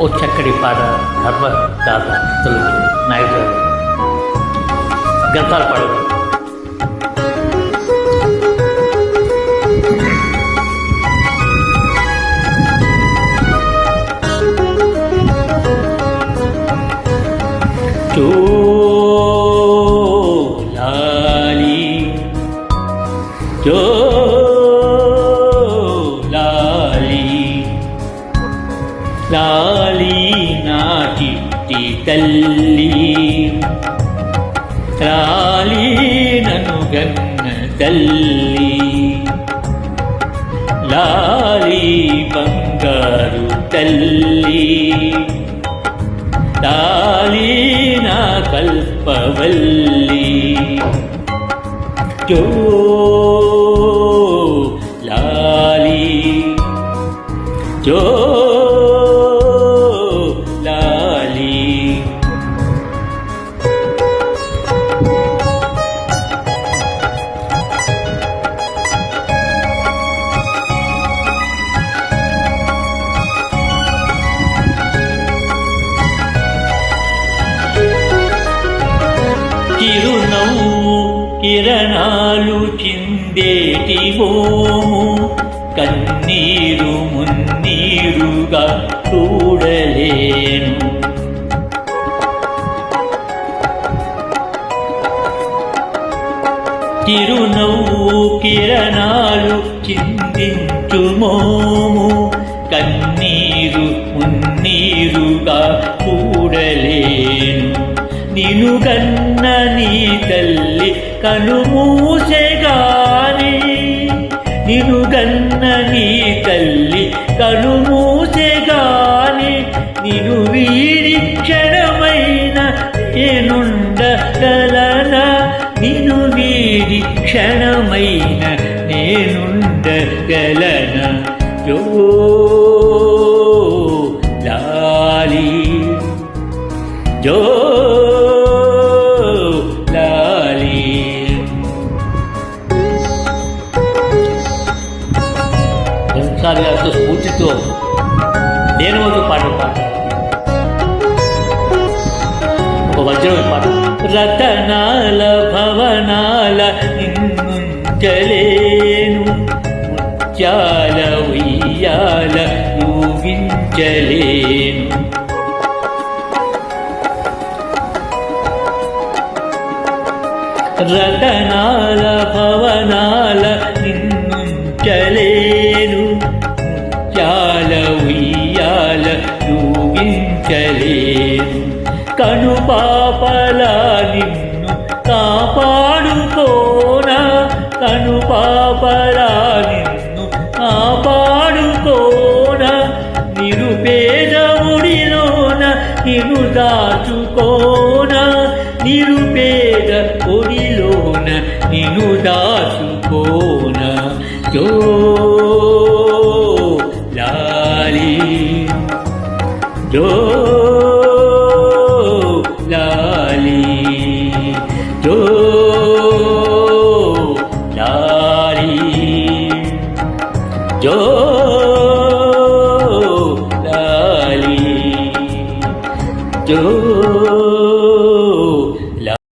ఓ చక్కటి పాట ధర్మదాత తొలుచు నాయకుడు గ్రంథాలు పాడదు. లాలి జో లాలి లాలి నా చిట్టి తల్లి లాలి నన్ను గన్న తల్లి లాలి బంగారు తల్లి లాలి నా కల్పవల్లి జో లాలి జో లాలి. చిరునవ్వు కిరణాలు చిందేటి మోము కన్నీరు మున్నీరుగా చూడలేను. చిరునవ్వు కిరణాలు చిందించు మోము కన్నీరు మున్నీరుగా చూడలేను. నిను గన్న నీ తల్లి కనుమూసెగాని నిను గన్న నీ తల్లి కనుమూసెగాని నిను వీడి క్షణమైన నేనుండగలనా నిను వీడి క్షణమైన నేనుండగలనా జో లాలి జో లాలి. ఘంటసాల గారితో స్ఫూర్తితో నేను ఒక పాట ఒక వజ్రం పాట. రతనాల భవనాల నిన్నుంచలేను ముత్యాల ఉయ్యాల ఊగించలేను. రతనాల భవనాల నిన్నుంచలేను ముత్యాల ఉయ్యాల ఊగించలేను. కనుపాపల నిన్ను కాపాడుకోనా కనుపాపల నిన్ను కాపాడుకోనా నిరుపేదముడిలోన నిన్ను దాచుకోనా నిరుపేద ఒడిలోన నిన్ను దాచుకోనా జో